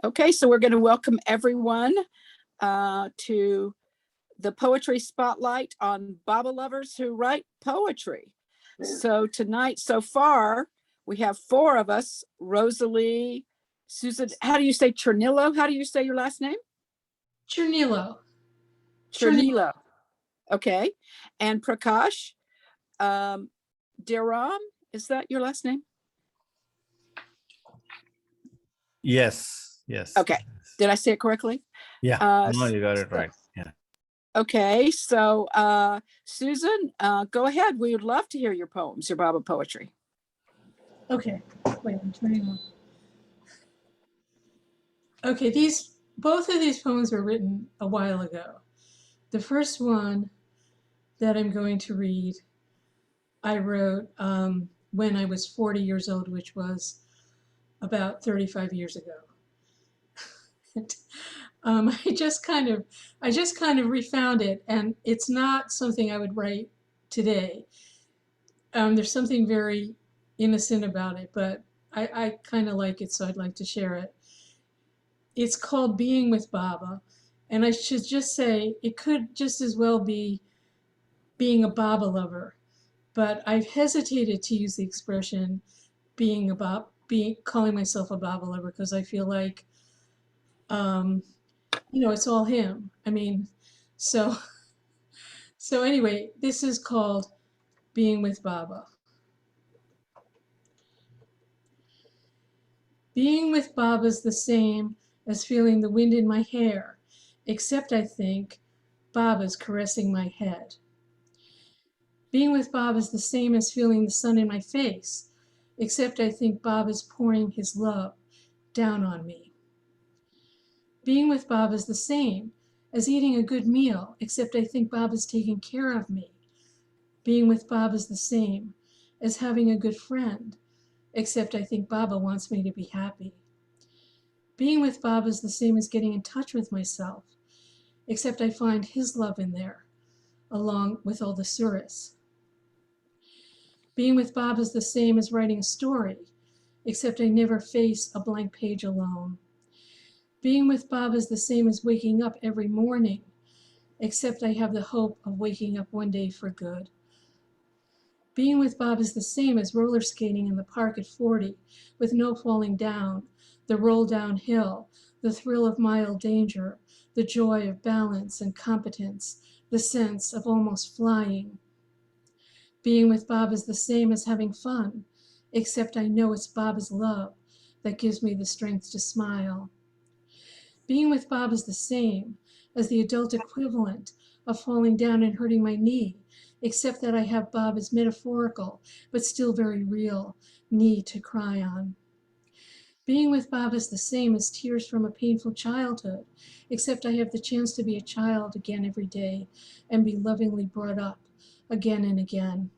Okay, so we're going to welcome everyone to the Poetry Spotlight on Baba lovers who write poetry. So tonight, so far, we have four of us: Rosalie, Susan. How do you say Chernillo? How do you say your last name? Chernillo. Chernillo. Okay, and Prakash. Diram, is that your last name? Yes. Okay. Did I say it correctly? Yeah. No, you got it right. Yeah. Okay. So, Susan, go ahead. We would love to hear your poems, your Baba poetry. Okay. Wait, I'm turning on. Okay, both of these poems were written a while ago. The first one that I'm going to read, I wrote when I was 40 years old, which was about 35 years ago. I just kind of refound it, and it's not something I would write today. There's something very innocent about it, but I kind of like it, so I'd like to share it. It's called Being with Baba, and I should just say it could just as well be being a Baba lover, but I've hesitated to use the expression calling myself a Baba lover, because I feel like it's all him. I mean, so anyway, this is called Being with Baba. Being with Baba's the same as feeling the wind in my hair, except I think Baba's caressing my head. Being with Baba's the same as feeling the sun in my face, except I think Baba's pouring his love down on me. Being with Baba's the same as eating a good meal, except I think Baba's taking care of me. Being with Baba's the same as having a good friend, except I think Baba wants me to be happy. Being with Baba's the same as getting in touch with myself, except I find his love in there, along with all the surahs. Being with Baba's the same as writing a story, except I never face a blank page alone. Being with Baba's the same as waking up every morning, except I have the hope of waking up one day for good. Being with Baba's the same as roller skating in the park at 40, with no falling down, the roll downhill, the thrill of mild danger, the joy of balance and competence, the sense of almost flying. Being with Baba's the same as having fun, except I know it's Baba's love that gives me the strength to smile. Being with Baba's the same as the adult equivalent of falling down and hurting my knee, except that I have Baba's metaphorical, but still very real, knee to cry on. Being with Baba's the same as tears from a painful childhood, except I have the chance to be a child again every day and be lovingly brought up again and again.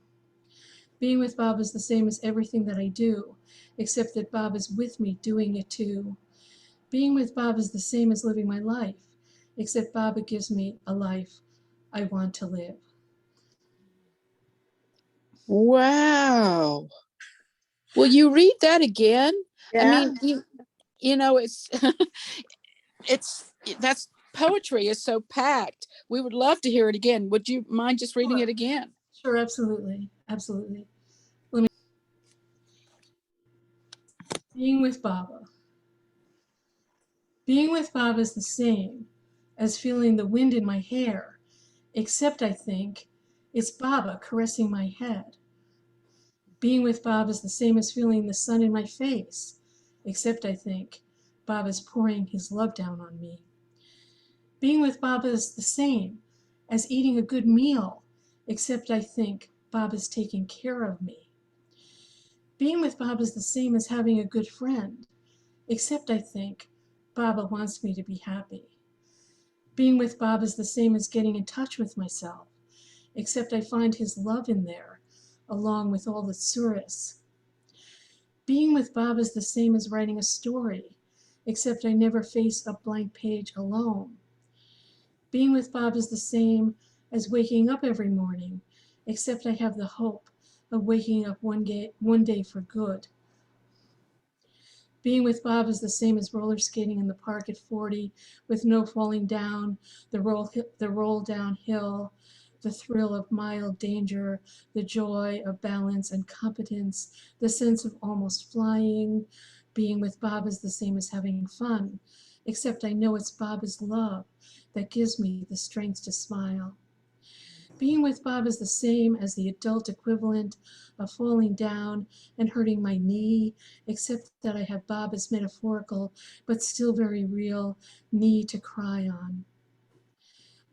Being with Baba's the same as everything that I do, except that Baba's with me doing it too. Being with Baba's the same as living my life, except Baba gives me a life I want to live. Wow. Will you read that again? Yeah. I mean, it's that's poetry is so packed. We would love to hear it again. Would you mind just reading it again? Sure, absolutely. Being with Baba. Being with Baba is the same as feeling the wind in my hair, except I think it's Baba caressing my head. Being with Baba is the same as feeling the sun in my face, except I think Baba's pouring his love down on me. Being with Baba is the same as eating a good meal, except I think Baba's taking care of me. Being with Baba is the same as having a good friend, except I think Baba wants me to be happy. Being with Baba is the same as getting in touch with myself, except I find his love in there, along with all the surahs. Being with Baba is the same as writing a story, except I never face a blank page alone. Being with Baba is the same as waking up every morning, except I have the hope of waking up one day for good. Being with Bob is the same as roller skating in the park at 40 with no falling down, the roll downhill, the thrill of mild danger, the joy of balance and competence, the sense of almost flying. Being with Bob is the same as having fun, except I know it's Bob's love that gives me the strength to smile. Being with Bob is the same as the adult equivalent of falling down and hurting my knee, except that I have Bob's metaphorical, but still very real, knee to cry on.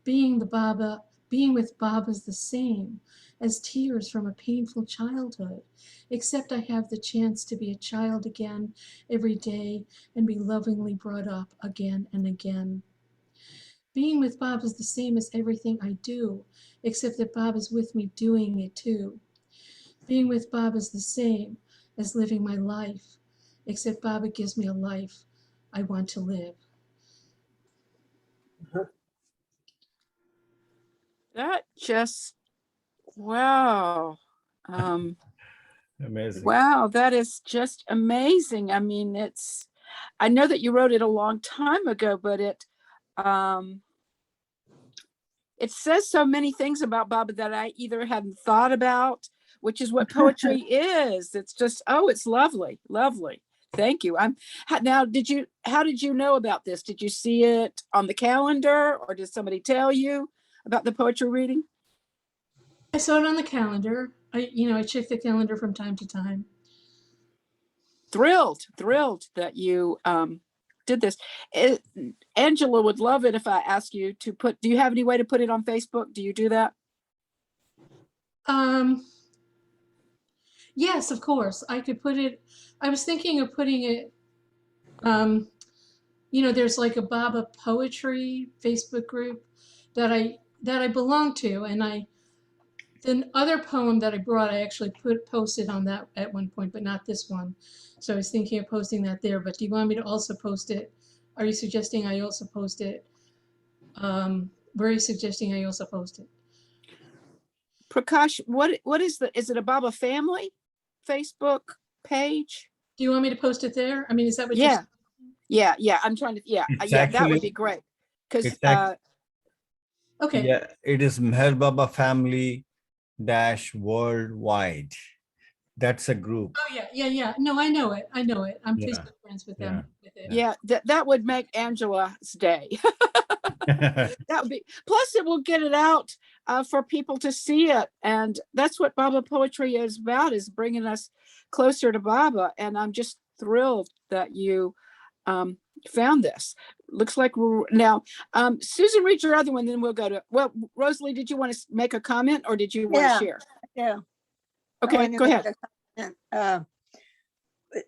Being with Bob is the same as tears from a painful childhood, except I have the chance to be a child again every day and be lovingly brought up again and again. Being with Bob is the same as everything I do, except that Bob is with me doing it too. Being with Bob is the same as living my life, except Bob gives me a life I want to live. That just, wow. Amazing. Wow, that is just amazing. I mean, I know that you wrote it a long time ago, but it says so many things about Baba that I either hadn't thought about, which is what poetry is. It's just, oh, it's lovely, lovely. Thank you. Now, how did you know about this? Did you see it on the calendar, or did somebody tell you about the poetry reading? I saw it on the calendar. I check the calendar from time to time. Thrilled that you did this. Angela would love it if I ask you to do you have any way to put it on Facebook? Do you do that? Yes, of course. I could put it, I was thinking of putting it, there's like a Baba poetry Facebook group that I belong to, and the other poem that I brought, I actually posted on that at one point, but not this one. So I was thinking of posting that there, but do you want me to also post it? Are you suggesting I also post it? Where are you suggesting I also post it? Prakash, what is it a Baba family Facebook page? Do you want me to post it there? I mean, is that what Yeah. you're Yeah. I'm trying to, It's that would actually, be great. Because okay. yeah, it is Meher Baba Family Dash Worldwide. That's a group. Oh yeah. No, I know it. I'm Yeah. Facebook friends with them. With it. Yeah, that would make Angela's day. That would be, plus it will get it out for people to see it. And that's what Baba poetry is about, is bringing us closer to Baba. And I'm just thrilled that you found this. Looks like now, Susan, read your other one, then we'll go to, well, Rosalie, did you want to make a comment, or did you want to share? Yeah. Okay, go ahead.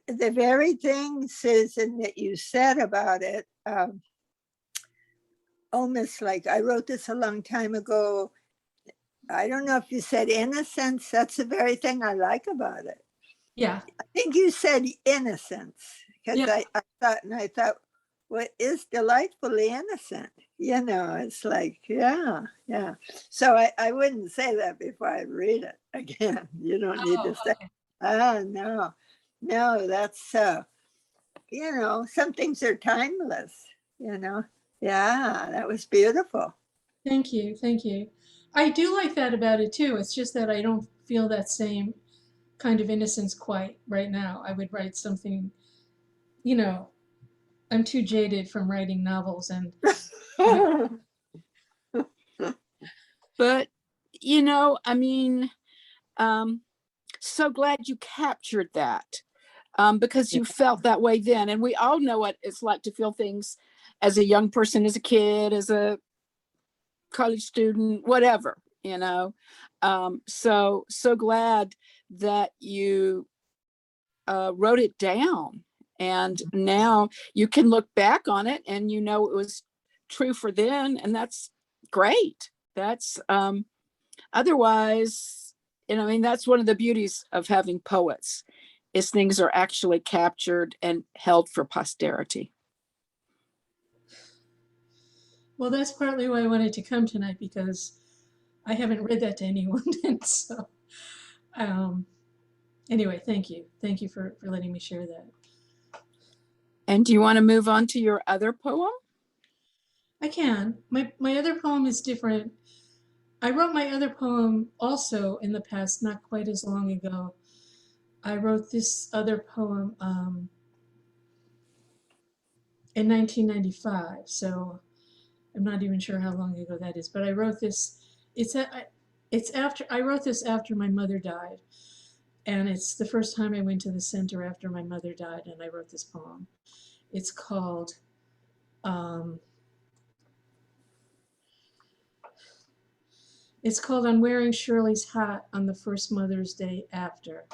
The very thing, Susan, that you said about it, almost like I wrote this a long time ago. I don't know if you said innocence. That's the very thing I like about it. Yeah. I think you said innocence, because Yeah. I thought, what is delightfully innocent? It's like, yeah. So I wouldn't say that before I read it again. You don't need to say, no, that's, some things are timeless, Yeah, that was beautiful. Thank you. I do like that about it too. It's just that I don't feel that same kind of innocence quite right now. I would write something, I'm too jaded from writing novels and But I mean, so glad you captured that, because you felt that way then. And we all know what it's like to feel things as a young person, as a kid, as a college student, whatever, so glad that you wrote it down, and now you can look back on it and it was true for then, and that's great. That's otherwise, that's one of the beauties of having poets, is things are actually captured and held for posterity. well, that's partly why I wanted to come tonight, because I haven't read that to anyone. And so anyway, thank you for letting me share that. And do you want to move on to your other poem? I can. My other poem is different. I wrote my other poem also in the past, not quite as long ago. I wrote this other poem in 1995, so I'm not even sure how long ago that is. But I wrote this. I wrote this after my mother died, and it's the first time I went to the center after my mother died, and I wrote this poem. It's called um, "I'm Wearing Shirley's Hat on the First Mother's Day After."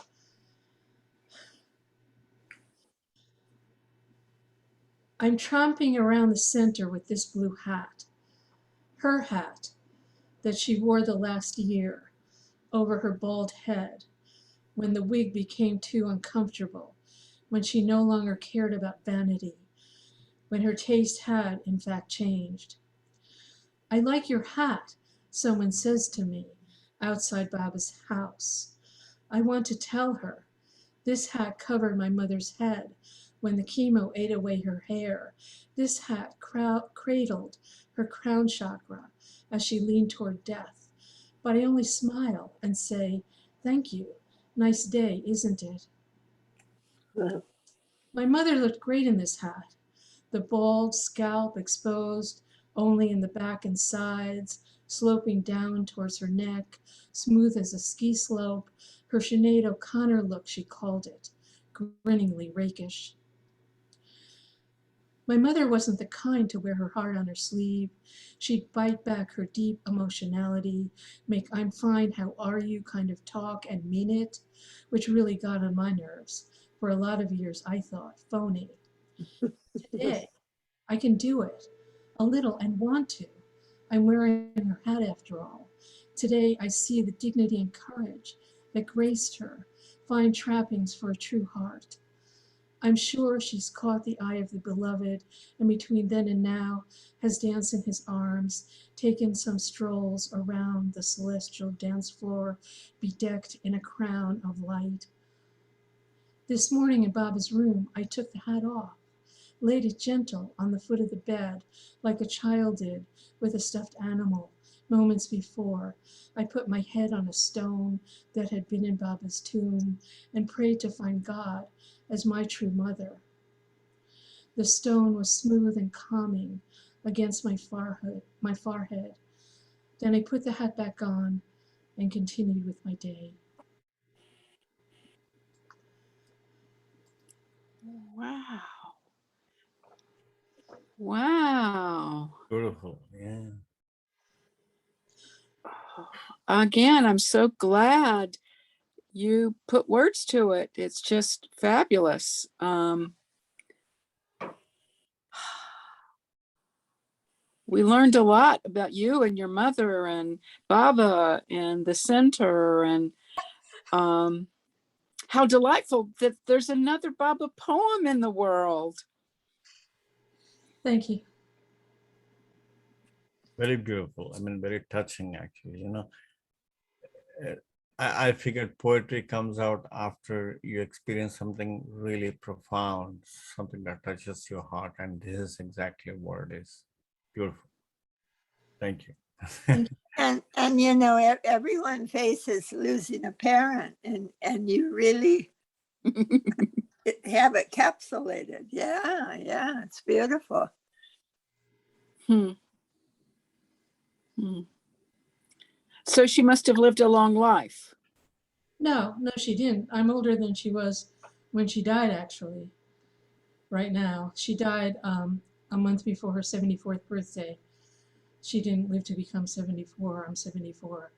I'm tromping around the center with this blue hat, her hat, that she wore the last year over her bald head when the wig became too uncomfortable, when she no longer cared about vanity, when her taste had, in fact, changed. I like your hat, someone says to me outside Baba's house. I want to tell her. This hat covered my mother's head when the chemo ate away her hair. This hat cradled her crown chakra as she leaned toward death. But I only smile and say, thank you. Nice day, isn't it? My mother looked great in this hat. The bald scalp exposed only in the back and sides, sloping down towards her neck, smooth as a ski slope, her Sinead O'Connor look, she called it, grinningly rakish. My mother wasn't the kind to wear her heart on her sleeve. She'd bite back her deep emotionality, make I'm fine, how are you kind of talk and mean it, which really got on my nerves. For a lot of years, I thought phony. Today, I can do it, a little, and want to. I'm wearing her hat after all. Today, I see the dignity and courage that graced her, fine trappings for a true heart. I'm sure she's caught the eye of the beloved, and between then and now has danced in his arms, taken some strolls around the celestial dance floor, bedecked in a crown of light. This morning in Baba's room, I took the hat off, laid it gentle on the foot of the bed, like a child did with a stuffed animal. Moments before, I put my head on a stone that had been in Baba's tomb and prayed to find God as my true mother. The stone was smooth and calming against my forehead. Then I put the hat back on and continued with my day. Wow. Wow. Beautiful. Yeah. Again, I'm so glad you put words to it. It's just fabulous. We learned a lot about you and your mother and Baba and the center, and how delightful that there's another Baba poem in the world. Thank you. Very beautiful. I mean, very touching, actually. I figured poetry comes out after you experience something really profound, something that touches your heart, and this is exactly what it is. Beautiful. Thank you. Thank you. And everyone faces losing a parent, and you really have it capsulated. Yeah, it's beautiful. So she must have lived a long life. No, she didn't. I'm older than she was when she died, actually, right now. She died a month before her 74th birthday. She didn't live to become 74. I'm 74.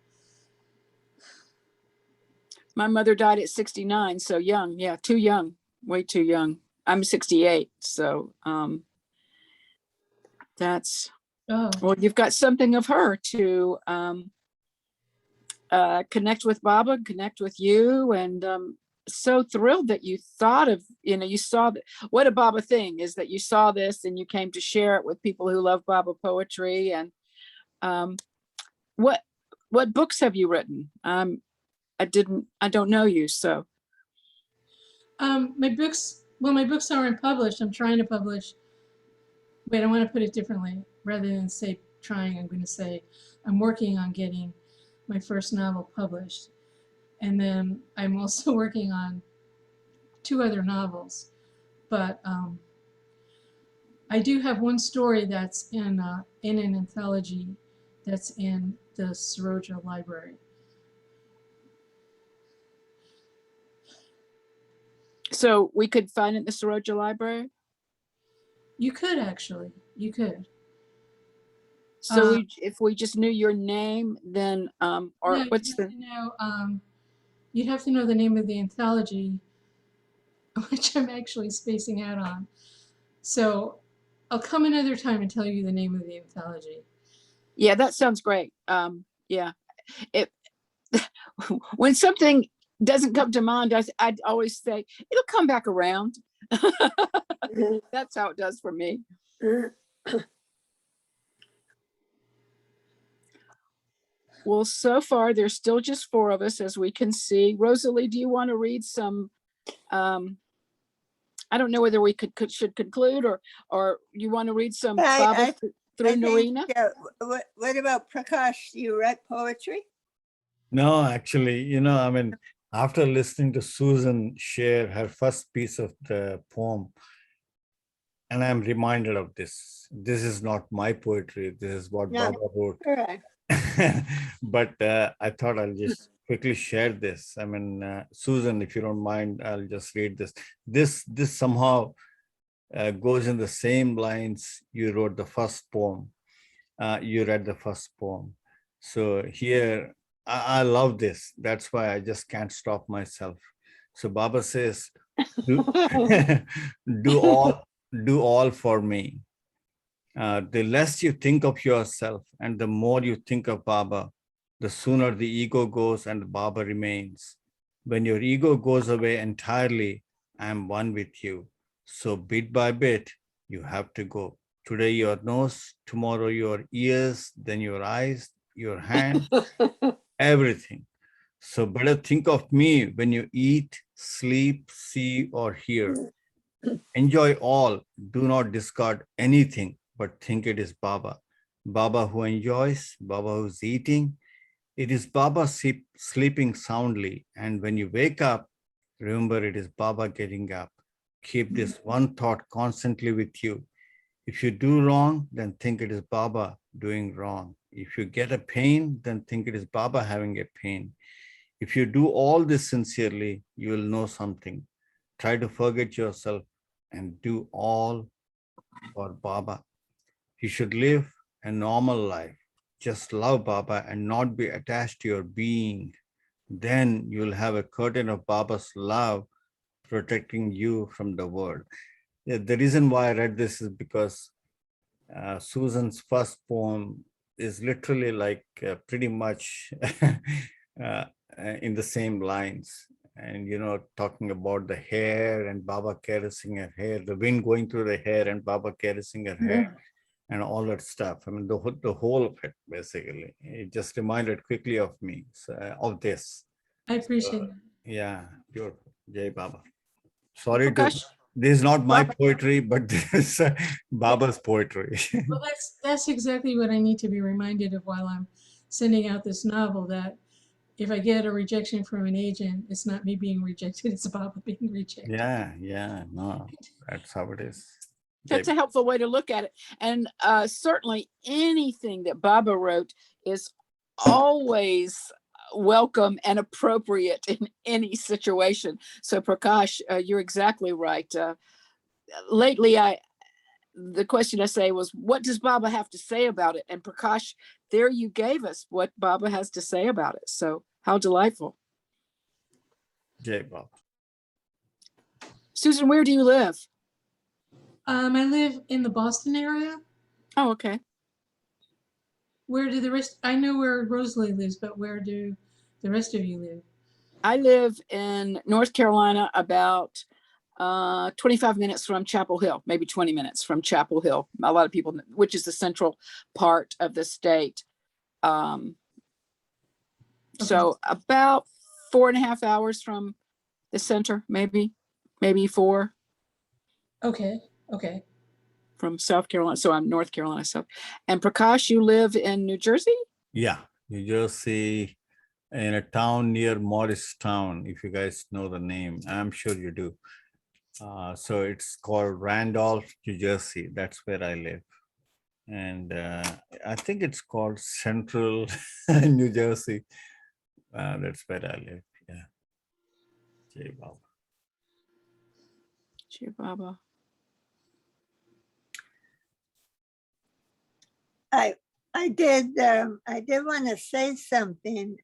My mother died at 69, so young. Yeah, too young, way too young. I'm 68, so that's, well, you've got something of her to connect with Baba, connect with you, and so thrilled that you thought of, you saw that. What a Baba thing is that you saw this and you came to share it with people who love Baba poetry. And what books have you written? I don't know you, so. My books well, my books aren't published. I'm trying to publish. Wait, I want to put it differently. Rather than say trying, I'm going to say I'm working on getting my first novel published. And then I'm also working on 2 other novels. But I do have one story that's in an anthology that's in the Saroja Library. So we could find it in the Saroja Library. You could actually, you could. So if we just knew your name, then or No, what's the? You'd have to know the name of the anthology, which I'm actually spacing out on. So I'll come another time and tell you the name of the anthology. Yeah, that sounds great. Yeah, it when something doesn't come to mind, I'd always say it'll come back around. That's how it does for me. Well, so far there's still just 4 of us, as we can see. Rosalie, do you want to read some? I don't know whether we should conclude or you want to read some Baba through Narina? What about Prakash? You write poetry? No, actually, I mean, after listening to Susan share her first piece of the poem, and I'm reminded of this. This is not my poetry. This is what Baba wrote. Correct. But I thought I'll just quickly share this. I mean, Susan, if you don't mind, I'll just read this. This somehow goes in the same lines you wrote the first poem. You read the first poem. So here, I love this. That's why I just can't stop myself. So Baba says, do all for me. The less you think of yourself and the more you think of Baba, the sooner the ego goes and Baba remains. When your ego goes away entirely, I am one with you. So bit by bit, you have to go. Today your nose, tomorrow your ears, then your eyes, your hand, everything. So better think of me when you eat, sleep, see, or hear. Enjoy all. Do not discard anything, but think it is Baba. Baba who enjoys, Baba who's eating. It is Baba sleeping soundly. And when you wake up, remember it is Baba getting up. Keep this one thought constantly with you. If you do wrong, then think it is Baba doing wrong. If you get a pain, then think it is Baba having a pain. If you do all this sincerely, you will know something. Try to forget yourself and do all for Baba. You should live a normal life. Just love Baba and not be attached to your being. Then you'll have a curtain of Baba's love protecting you from the world. Yeah, the reason why I read this is because Susan's first poem is literally like pretty much in the same lines. And, talking about the hair and Baba caressing her hair, the wind going through the hair and Baba caressing her hair and all that stuff. I mean, the whole of it, basically. It just reminded quickly of me, of this. I appreciate it. Yeah, beautiful. Jai Baba. Sorry this is not my poetry, but this is Baba's poetry. Well, that's exactly what I need to be reminded of while I'm sending out this novel, that if I get a rejection from an agent, it's not me being rejected, it's Baba being rejected. Yeah, no, that's how it is. That's a helpful way to look at it. And certainly anything that Baba wrote is always welcome and appropriate in any situation. So Prakash, you're exactly right. Lately, the question I say was, what does Baba have to say about it? And Prakash, there you gave us what Baba has to say about it. So how delightful. Jai Baba. Susan, where do you live? I live in the Boston area. Oh, okay. Where do the rest, I know where Rosalie lives, but where do the rest of you live? I live in North Carolina, about 25 minutes from Chapel Hill, maybe 20 minutes from Chapel Hill. A lot of people, which is the central part of the state. So about 4.5 hours from the center, maybe 4. Okay. Okay. from South Carolina. So I'm North Carolina. So, and Prakash, you live in New Jersey? Yeah, New Jersey, in a town near Morristown, if you guys know the name. I'm sure you do. So it's called Randolph, New Jersey. That's where I live. And I think it's called Central New Jersey. That's where I live. Yeah. Jai Baba. Jai Baba. I did want to say something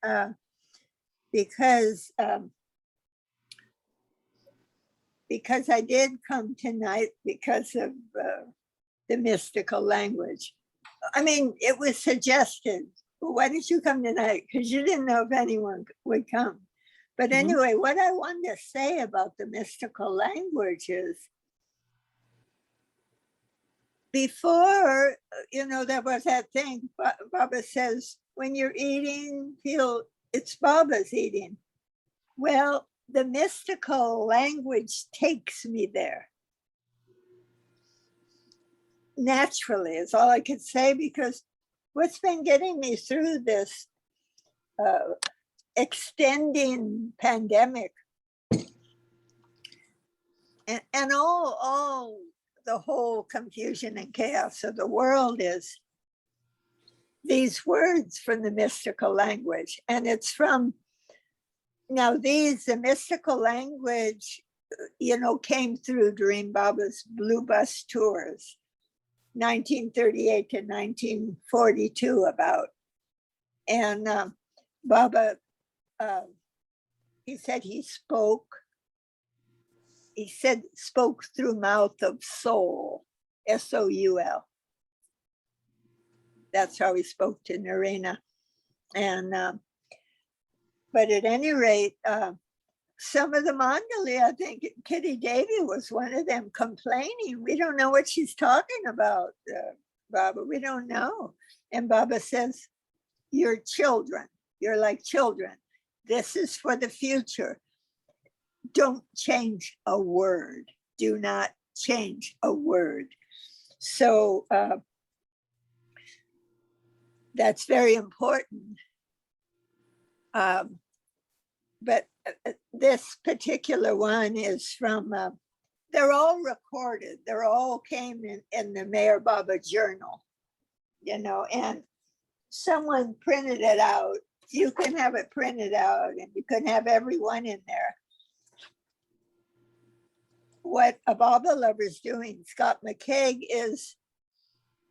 because I did come tonight because of the mystical language. I mean, it was suggested, well, why did you come tonight? Because you didn't know if anyone would come. But anyway, what I wanted to say about the mystical language is, before, there was that thing, Baba says, when you're eating, feel it's Baba's eating. Well, the mystical language takes me there. Naturally, is all I could say, because what's been getting me through this extending pandemic and all the whole confusion and chaos of the world is these words from the mystical language. And it's from, now the mystical language, came through during Baba's Blue Bus tours, 1938 to 1942 about. And Baba, he said he spoke through mouth of soul, S-O-U-L. That's how he spoke to Narena. And, but at any rate, some of the Mandali, I think Kitty Davy was one of them, complaining, we don't know what she's talking about, Baba, we don't know. And Baba says, you're children, you're like children. This is for the future. Don't change a word. Do not change a word. So that's very important. But this particular one is from, they're all recorded. They're all came in the Mayor Baba journal, and someone printed it out. You can have it printed out and you can have everyone in there. What a Baba lover is doing, Scott McCaig, is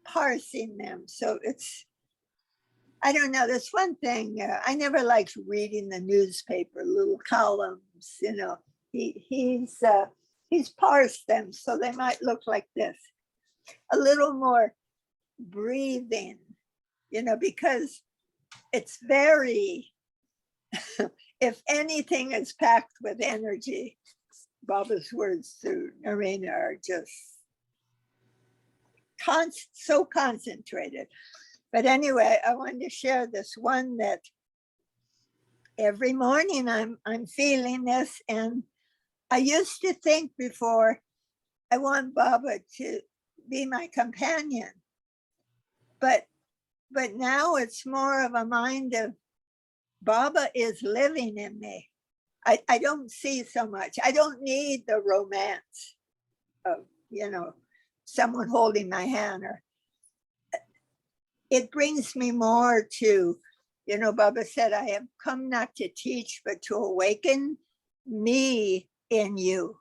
parsing them. So it's, I don't know, there's one thing, I never liked reading the newspaper, little columns, he's parsed them so they might look like this. A little more breathing, because it's very, if anything is packed with energy, Baba's words through Narena are just so concentrated. But anyway, I wanted to share this one that every morning I'm feeling this, and I used to think before, I want Baba to be my companion, but now it's more of a mind of Baba is living in me. I don't see so much. I don't need the romance of, someone holding my hand, or it brings me more to, Baba said, I have come not to teach, but to awaken me in you.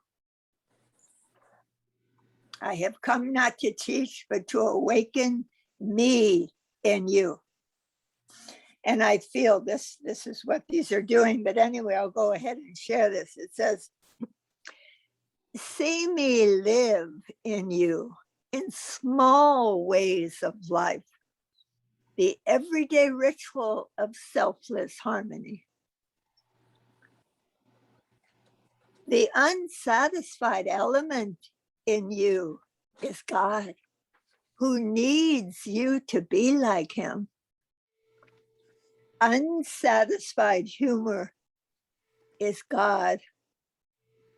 I have come not to teach, but to awaken me in you. And I feel this is what these are doing. But anyway, I'll go ahead and share this. It says, see me live in you in small ways of life, the everyday ritual of selfless harmony. The unsatisfied element in you is God, who needs you to be like him. Unsatisfied humor is God,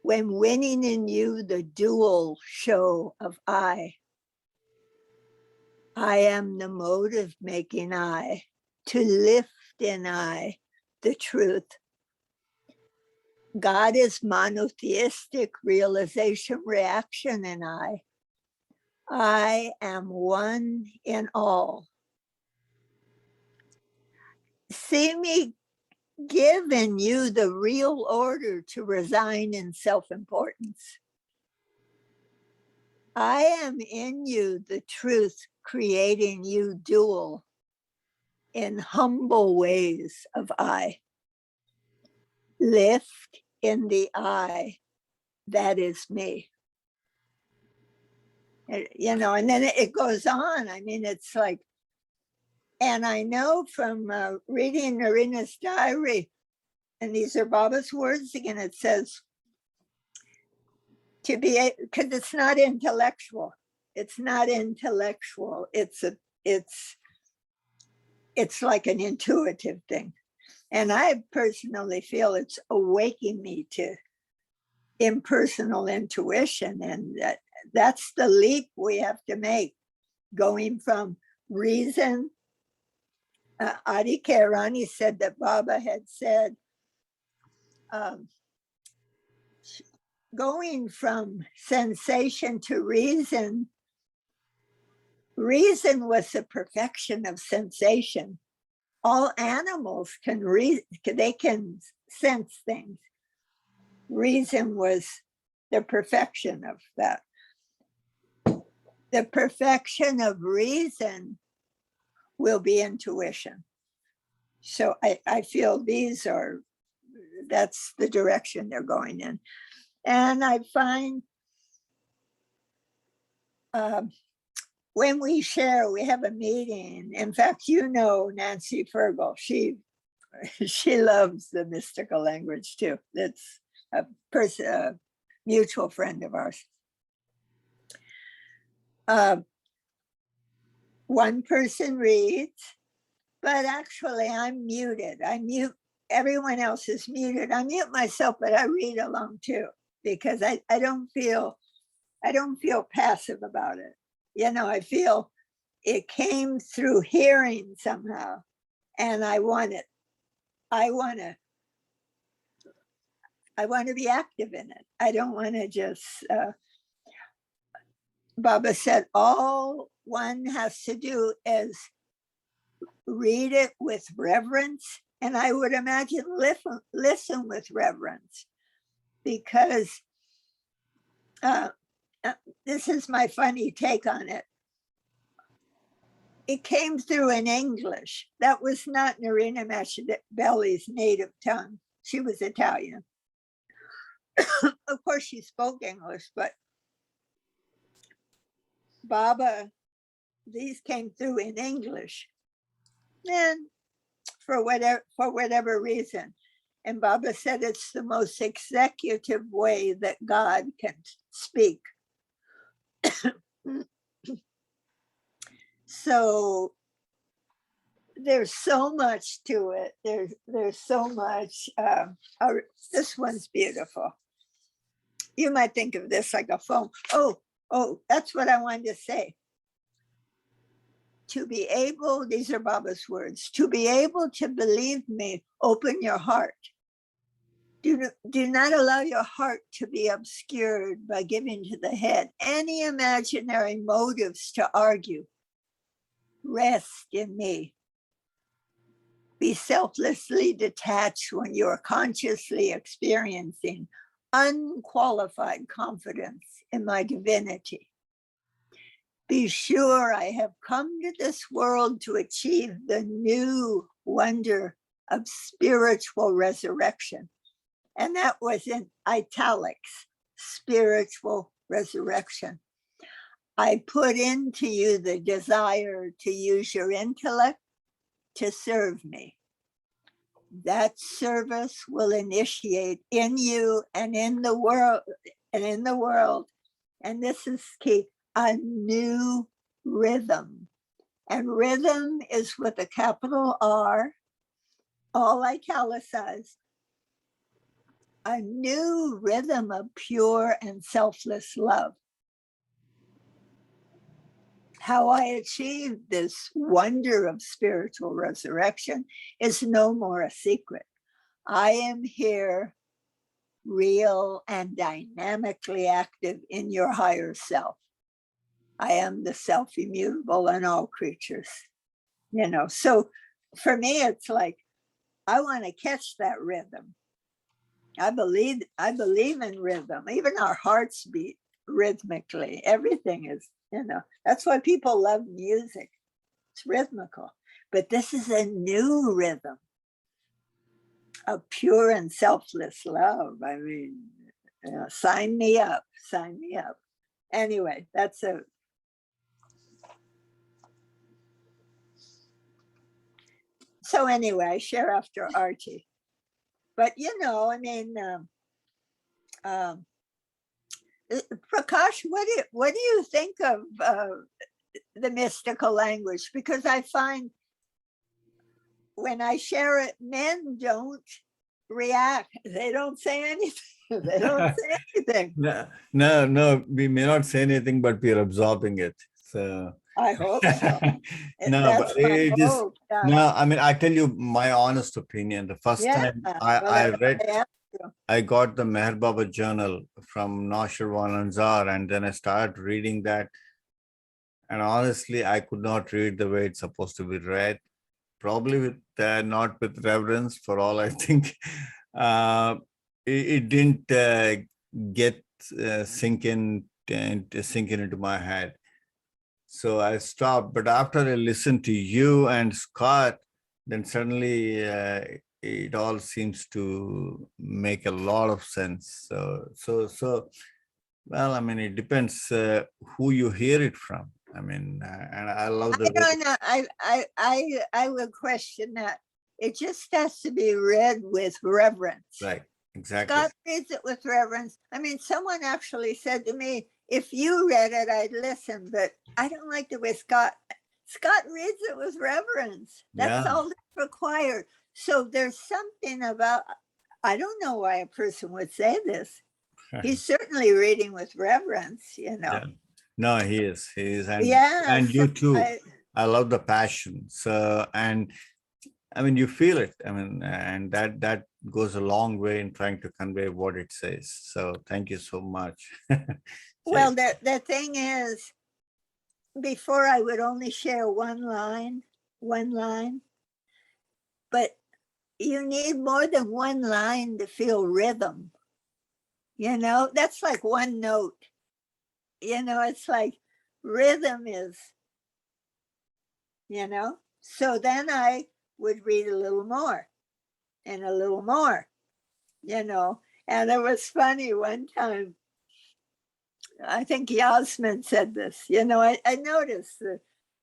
when winning in you the dual show of I am the motive making I, to lift in I the truth. God is monotheistic realization reaction in I am one in all. See me give in you the real order to resign in self-importance. I am in you the truth, creating you dual in humble ways of I. Lift in the I that is me. You know, and then it goes on. I mean, it's like, and I know from reading Narina's diary, and these are Baba's words again, it says, to be, because it's not intellectual. It's not intellectual. It's like an intuitive thing. And I personally feel it's awakening me to impersonal intuition. And that's the leap we have to make, going from reason. Adi Kairani said that Baba had said, going from sensation to reason, reason was the perfection of sensation. All animals can they can sense things. Reason was the perfection of that. The perfection of reason will be intuition. So I feel that's the direction they're going in. And I find when we share, we have a meeting. In fact, you know Nancy Fergal, she loves the mystical language too. That's a mutual friend of ours. One person reads, but actually I'm muted. I mute, everyone else is muted. I mute myself, but I read along too, because I don't feel passive about it. You know, I feel it came through hearing somehow, and I want to be active in it. I don't want to just, Baba said, all one has to do is read it with reverence. And I would imagine listen with reverence, because this is my funny take on it. It came through in English. That was not Narina Machiavelli's native tongue. She was Italian. Of course, she spoke English, but Baba, these came through in English. And for whatever reason. And Baba said it's the most executive way that God can speak. So there's so much to it. There's so much. This one's beautiful. You might think of this like a phone. Oh, that's what I wanted to say. To be able, these are Baba's words, to be able to believe me, open your heart. Do not allow your heart to be obscured by giving to the head any imaginary motives to argue. Rest in me. Be selflessly detached when you are consciously experiencing unqualified confidence in my divinity. Be sure I have come to this world to achieve the new wonder of spiritual resurrection. And that was in italics, spiritual resurrection. I put into you the desire to use your intellect to serve me. That service will initiate in you and in the world, and this is key, a new rhythm. And rhythm is with a capital R, all italicized. a new rhythm of pure and selfless love. How I achieved this wonder of spiritual resurrection is no more a secret. I am here, real and dynamically active in your higher self. I am the self immutable in all creatures. You know, so for me, it's like, I want to catch that rhythm. I believe in rhythm. Even our hearts beat rhythmically. Everything is, you know, that's why people love music. It's rhythmical. But this is a new rhythm of pure and selfless love. I mean, you know, sign me up, sign me up. Anyway, that's a, so anyway, I share after Archie. But, you know, I mean, Prakash, what do you think of the mystical language? Because I find when I share it, men don't react. They don't say anything. They don't say anything. No, we may not say anything, but we're absorbing it. So I hope so. no, That's but my it is, hope. Yeah. no, I mean, I tell you my honest opinion. The first Yeah. time Well, I that's read, why I asked you. I got the Meher Baba journal from Naushirwan Anzar, and then I started reading that. And honestly, I could not read the way it's supposed to be read. Probably with not with reverence, for all I think. It didn't get sinking into my head. So I stopped. But after I listened to you and Scott, then suddenly it all seems to make a lot of sense. So well, I mean, it depends who you hear it from. I mean, and I love the I way. don't know. I would question that. It just has to be read with reverence. Right, exactly. Scott reads it with reverence. I mean, someone actually said to me, if you read it, I'd listen, but I don't like the way Scott reads it with reverence. That's Yeah. all that's required. So there's something about, I don't know why a person would say this. He's certainly reading with reverence, you know. Yeah. No, he is, and Yeah. you so too. I love the passion. So, and I mean, you feel it. I mean, and that goes a long way in trying to convey what it says. So, thank you so much. Well, the thing is, before I would only share one line, but you need more than one line to feel rhythm. You know, that's like one note. You know, it's like rhythm is, you know. So then I would read a little more and a little more, you know. And it was funny one time, I think Yasmin said this, you know, I noticed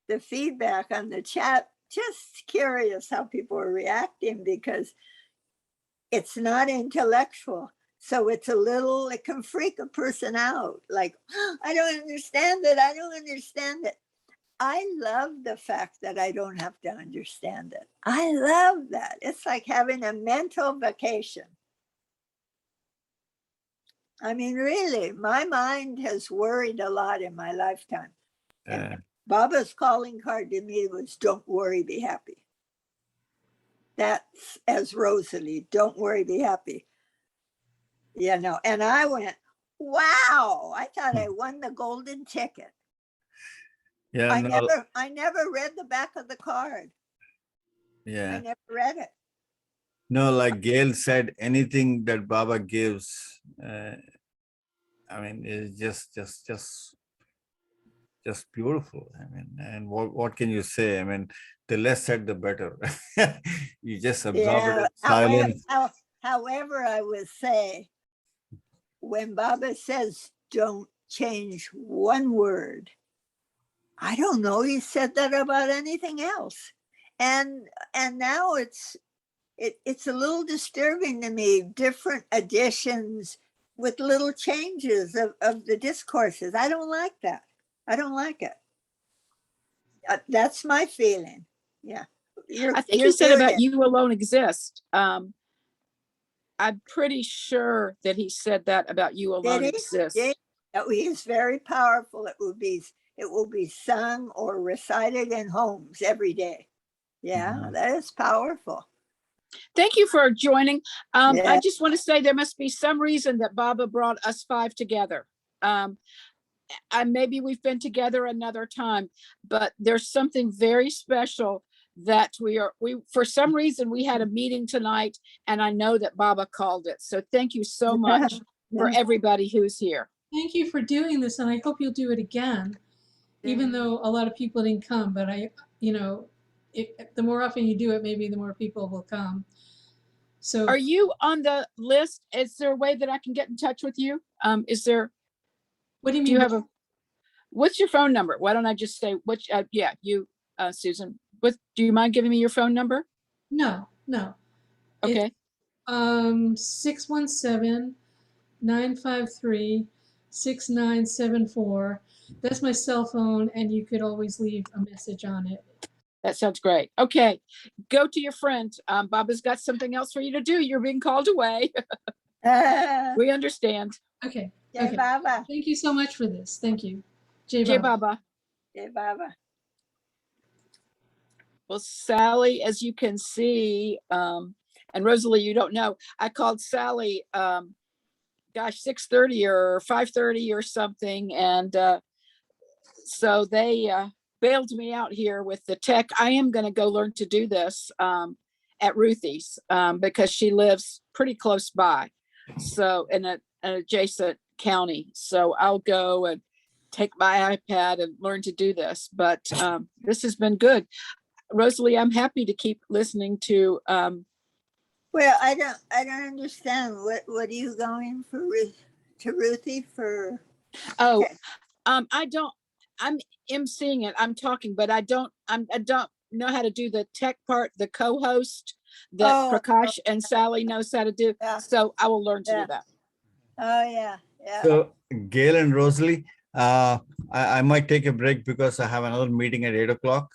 the feedback on the chat, just curious how people are reacting because it's not intellectual. So it's a little, it can freak a person out. Like, oh, I don't understand it. I don't understand it. I love the fact that I don't have to understand it. I love that. It's like having a mental vacation. I mean, really, my mind has worried a lot in my lifetime. And Baba's calling card to me was, don't worry, be happy. That's as Rosalie, don't worry, be happy. You know, and I went, wow, I thought I won the golden ticket. Yeah, I never read the back of the card. Yeah. I never read it. No, like Gayle said, anything that Baba gives, I mean, is just beautiful. I mean, and what can you say? I mean, the less said, the better. You just absorb it in silence. However, I would say, when Baba says, don't change one word, I don't know he said that about anything else. And now it's a little disturbing to me, different additions with little changes of the discourses. I don't like that. I don't like it. That's my feeling. Yeah. I think you said about you alone exist. I'm pretty sure that he said that about You Did Alone he? Exists. Yeah. Oh, he is very powerful. It will be sung or recited in homes every day. Yeah, Mhm. that is powerful. Thank you for joining. I Yeah. just want to say there must be some reason that Baba brought us five together. Maybe we've been together another time, but there's something very special that we for some reason we had a meeting tonight, and I know that Baba called it. So thank you so much for Yeah. everybody who's here. Thank you for doing this, and I hope you'll do it again, even though a lot of people didn't come. But the more often you do it, maybe the more people will come. So, Are you on the list? Is there a way that I can get in touch with you? Is there, what do you do you mean? have what's your phone number? Why don't I just say, Susan, do you mind giving me your phone number? No. Okay. 617-953-6974. That's my cell phone, and you could always leave a message on it. That sounds great. Okay, go to your friend. Baba's got something else for you to do. You're being called away. We understand. Okay. Jai Okay. Baba. Thank you so much for this. Thank you. Jai Jai Baba. Baba. Jai Baba. Well, Sally, as you can see, and Rosalie, you don't know, I called Sally, 6:30 or 5:30 or something. And so they bailed me out here with the tech. I am going to go learn to do this at Ruthie's because she lives pretty close by. So in an adjacent county. So I'll go and take my iPad and learn to do this. But this has been good. Rosalie, I'm happy to keep listening to. Well, I don't understand. What are you going for to Ruthie for? Oh, Okay. I'm emceeing it. I'm talking, but I don't know how to do the tech part, the co-host that Prakash and Sally knows how to do. Yeah. So I will learn to do that. Oh yeah. So Gayle and Rosalie, I might take a break because I have another meeting at 8 o'clock.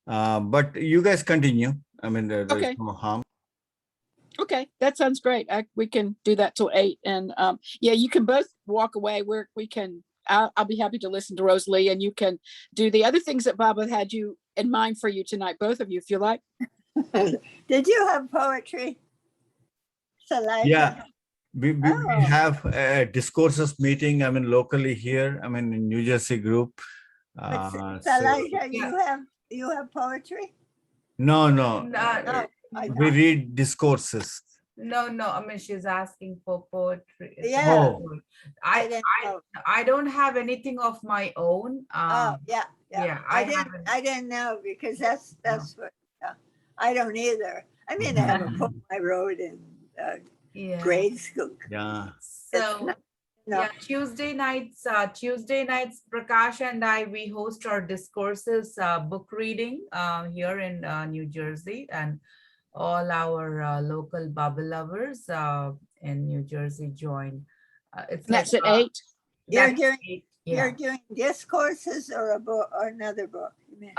But you guys continue. I mean, there's Okay. no harm. Okay, that sounds great. We can do that till 8. And yeah, you can both walk away. I'll be happy to listen to Rosalie, and you can do the other things that Baba had you in mind for you tonight, both of you, if you like. Did you have poetry? Yeah, we Oh. have a discourses meeting. I mean, locally here. I mean, in New Jersey group. Salaja, you have poetry? No. No, I We thought. read discourses. No, I mean, she's asking for poetry. Yeah. Oh. I didn't know. I don't have anything of my own. Oh yeah. yeah, I didn't know because that's what I don't either. I mean, I have a poem I wrote in yeah. grade school. Yeah. So No. yeah, Tuesday nights, Prakash and I, we host our discourses book reading here in New Jersey, and all our local Baba lovers in New Jersey join. It's That's like at 8. You're doing discourses or a book or another book. You mean?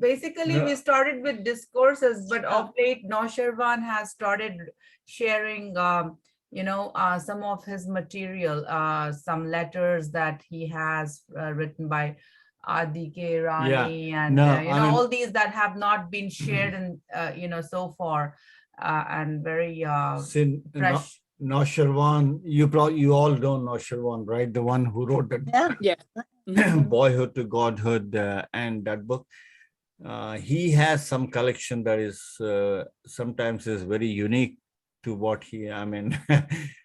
Basically, No. we started with discourses, but of late, Noshirvan has started sharing, some of his material, some letters that he has written by Adi K. Rani, and all these that have not been shared in, so far, and very fresh. Noshirvan, you all know Noshirvan, right? The one who wrote that Yeah. Mhm. Boyhood to Godhood and that book. He has some collection that is sometimes is very unique to what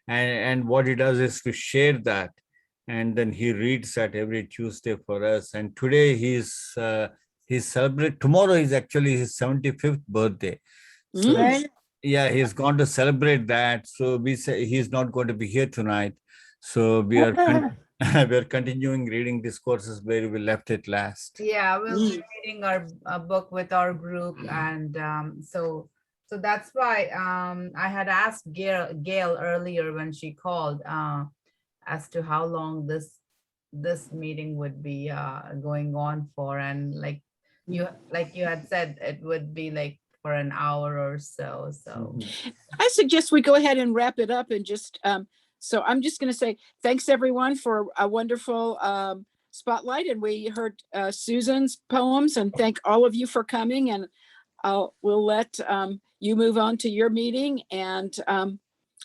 and what he does is to share that, and then he reads that every Tuesday for us. And today he's celebrate. Tomorrow is actually his 75th birthday. So Right. yeah, he's going to celebrate that. So we say he's not going to be here tonight. So we are we're continuing reading discourses where we left it last. Yeah, we'll be reading our book with our group, and so that's why I had asked Gayle earlier when she called as to how long this meeting would be going on for, and like you had said, it would be like for for an hour or so. So Mhm. I suggest we go ahead and wrap it up and just, so I'm just going to say, thanks everyone for a wonderful spotlight. And we heard Susan's poems, and thank all of you for coming. And we'll let you move on to your meeting, and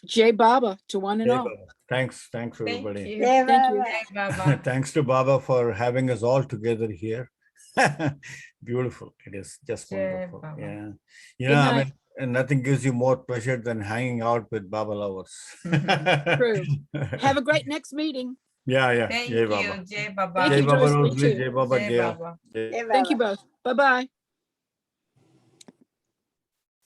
Jai Baba to one and Jai all. Baba. Thanks thank everybody. you. Yeah, Thank you. Jai Baba. Thanks to Baba for having us all together here. Beautiful. It is just Jai wonderful. Baba. Yeah. Good I night. mean, and nothing gives you more pleasure than hanging out with Baba lovers. True. Have a great next meeting. Yeah. Thank Jai you, Baba. Jai Baba. Thank Jai you, Baba Joyce Lee, Rosalie, too. Jai Baba Jai Gayle. Baba. Jai- yeah, Thank you Baba. both. Bye-bye.